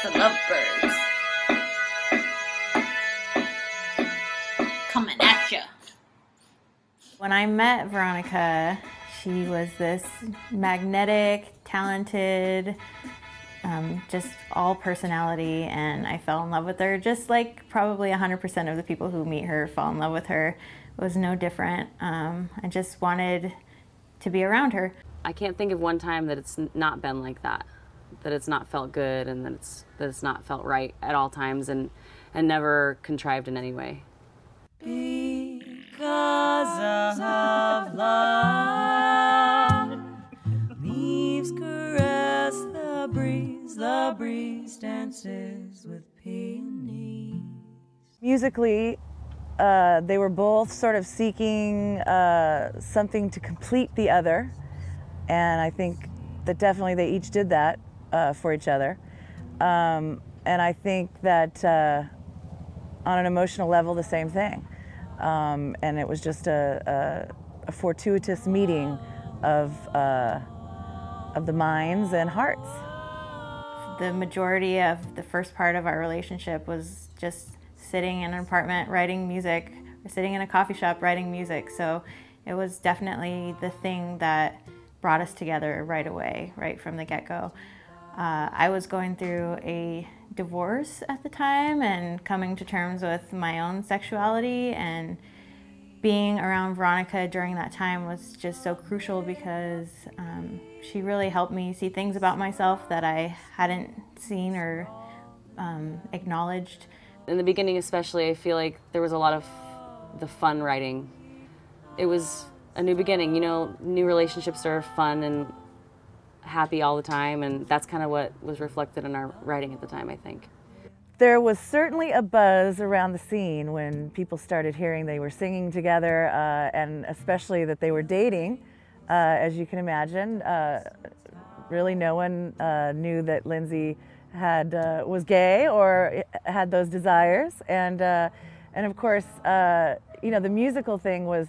The Lovebirds. Coming at ya. When I met Veronica, she was this magnetic, talented, just all personality, and I fell in love with her just like probably 100% of the people who meet her fall in love with her. It was no different. I just wanted to be around her. I can't think of one time that it's not been like that it's not felt good, and that it's not felt right at all times, and never contrived in any way. Because of love, leaves caress the breeze dances with peonies. Musically, they were both sort of seeking something to complete the other, and I think that definitely they each did that for each other. And I think that on an emotional level, the same thing. And it was just a fortuitous meeting of the minds and hearts. The majority of the first part of our relationship was just sitting in an apartment writing music, or sitting in a coffee shop writing music. So it was definitely the thing that brought us together right away, right from the get-go. I was going through a divorce at the time and coming to terms with my own sexuality, and being around Veronica during that time was just so crucial because she really helped me see things about myself that I hadn't seen or acknowledged. In the beginning especially, I feel like there was a lot of the fun writing. It was a new beginning, you know, new relationships are fun and happy all the time, and that's kind of what was reflected in our writing at the time, I think. There was certainly a buzz around the scene when people started hearing they were singing together, and especially that they were dating, as you can imagine. Really no one knew that Lindsay was gay or had those desires, and of course, you know, the musical thing was,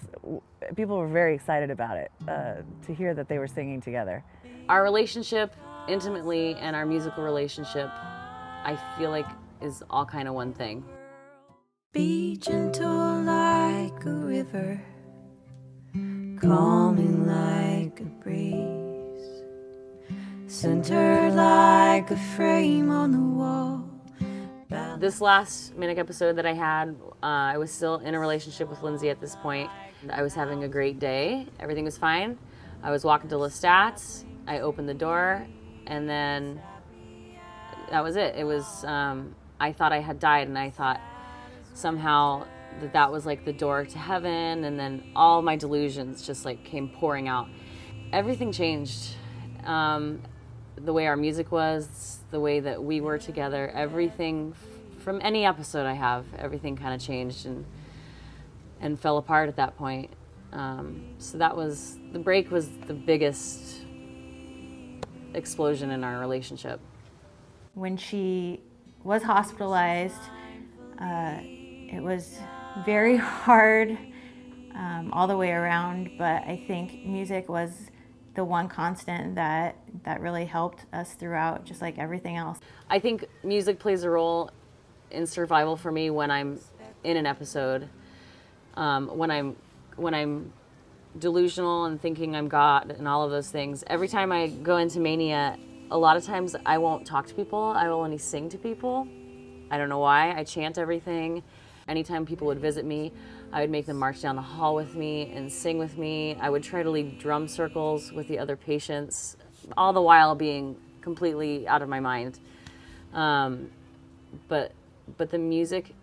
people were very excited about it, to hear that they were singing together. Our relationship intimately and our musical relationship, I feel like, is all kind of one thing. Be gentle like a river, calming like a breeze, centered like a frame on the wall. This last Manic episode that I had, I was still in a relationship with Lindsay at this point. I was having a great day. Everything was fine. I was walking to Lestat's. I opened the door, and then that was it. It was, I thought I had died, and I thought somehow that was like the door to heaven, and then all my delusions just like came pouring out. Everything changed. The way our music was, the way that we were together, everything from any episode I have, everything kind of changed and fell apart at that point. So that was, the break was the biggest explosion in our relationship. When she was hospitalized, it was very hard all the way around, but I think music was the one constant that really helped us throughout, just like everything else. I think music plays a role in survival for me when I'm in an episode, when I'm delusional and thinking I'm God and all of those things. Every time I go into mania, a lot of times I won't talk to people. I will only sing to people. I don't know why. I chant everything. Anytime people would visit me, I would make them march down the hall with me and sing with me. I would try to lead drum circles with the other patients, all the while being completely out of my mind. But the music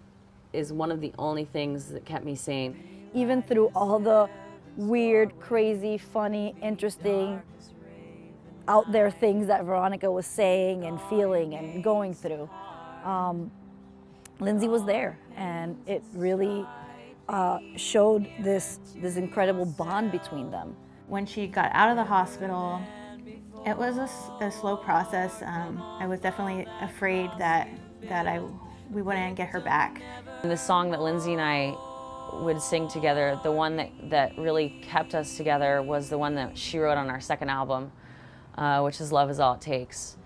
is one of the only things that kept me sane. Even through all the weird, crazy, funny, interesting, out there things that Veronica was saying and feeling and going through, Lindsay was there, and it really showed this incredible bond between them. When she got out of the hospital, it was a slow process. I was definitely afraid that we wouldn't get her back. And the song that Lindsay and I would sing together, the one that really kept us together was the one that she wrote on our second album, which is Love Is All It Takes.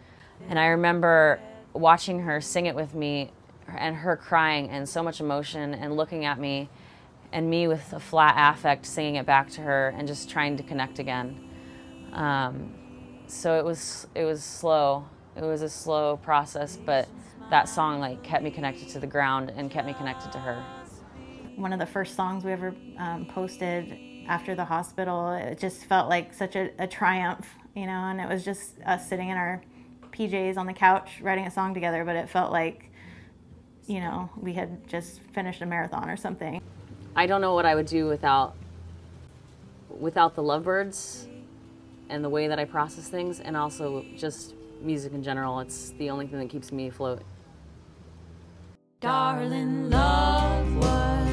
And I remember watching her sing it with me and her crying and so much emotion and looking at me and me with a flat affect singing it back to her and just trying to connect again. So it was slow. It was a slow process, but that song like kept me connected to the ground and kept me connected to her. One of the first songs we ever posted after the hospital, it just felt like such a triumph, you know, and it was just us sitting in our PJs on the couch writing a song together, but it felt like, you know, we had just finished a marathon or something. I don't know what I would do without the Lovebirds and the way that I process things, and also just music in general. It's the only thing that keeps me afloat. Darling, love was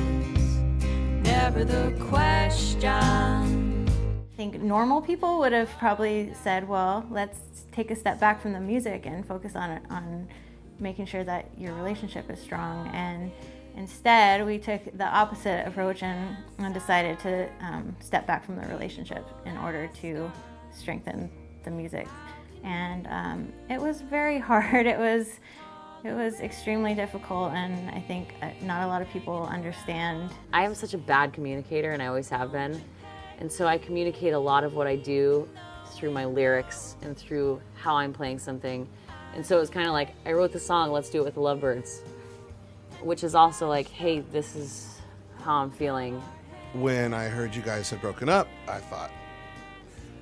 never the question. I think normal people would have probably said, well, let's take a step back from the music and focus on making sure that your relationship is strong. And instead, we took the opposite approach and decided to step back from the relationship in order to strengthen the music. And it was very hard. It was extremely difficult, and I think not a lot of people understand. I am such a bad communicator, and I always have been. And so I communicate a lot of what I do through my lyrics and through how I'm playing something. And so it was kind of like, I wrote the song, let's do it with the Lovebirds, which is also like, hey, this is how I'm feeling. When I heard you guys had broken up, I thought,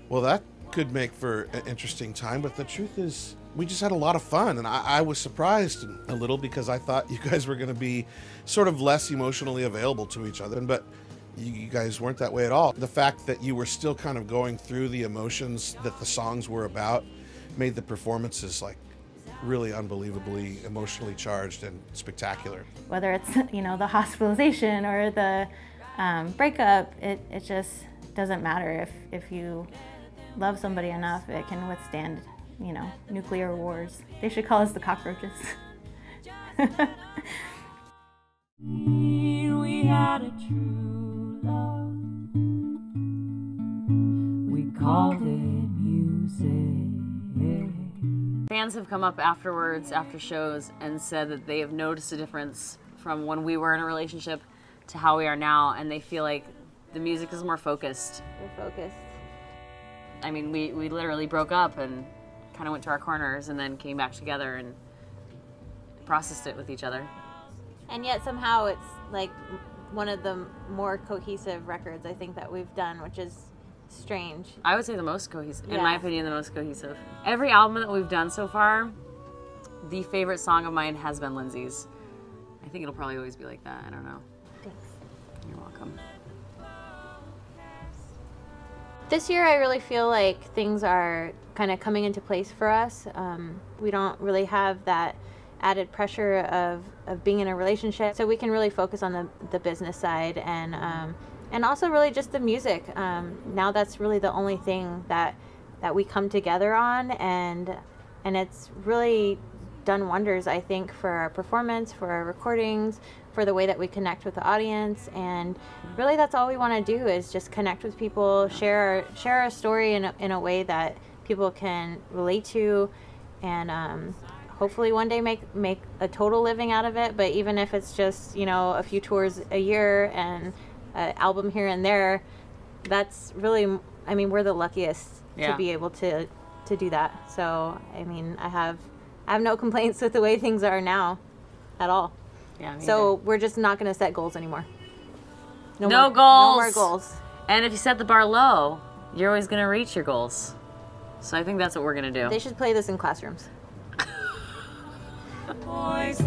well, that could make for an interesting time, but the truth is, we just had a lot of fun, and I was surprised a little because I thought you guys were going to be sort of less emotionally available to each other, but you guys weren't that way at all. The fact that you were still kind of going through the emotions that the songs were about made the performances like really unbelievably emotionally charged and spectacular. Whether it's, you know, the hospitalization or the breakup, it just doesn't matter. If you love somebody enough, it can withstand, you know, nuclear wars. They should call us the cockroaches. We had a true love. We called it music. Fans have come up afterwards, after shows, and said that they have noticed a difference from when we were in a relationship to how we are now, and they feel like the music is more focused. We're focused. I mean, we literally broke up and kind of went to our corners and then came back together and processed it with each other. And yet somehow it's like one of the more cohesive records I think that we've done, which is strange. I would say the most cohesive, Yeah. in my opinion, the most cohesive. Every album that we've done so far, the favorite song of mine has been Lindsay's. I think it'll probably always be like that. I don't know. Thanks. You're welcome. This year I really feel like things are kind of coming into place for us. We don't really have that added pressure of being in a relationship, so we can really focus on the business side and also really just the music. Now that's really the only thing that we come together on, and it's really done wonders, I think, for our performance, for our recordings, for the way that we connect with the audience. And really that's all we want to do is just connect with people, share our story in a way that people can relate to, and hopefully one day make a total living out of it. But even if it's just, you know, a few tours a year and an album here and there, that's really, I mean, we're the luckiest to be able to do that. So I mean, I have no complaints with the way things are now at all. Yeah. So we're just not going to set goals anymore. No goals. No more goals. And if you set the bar low, you're always going to reach your goals. So I think that's what we're going to do. They should play this in classrooms. Boys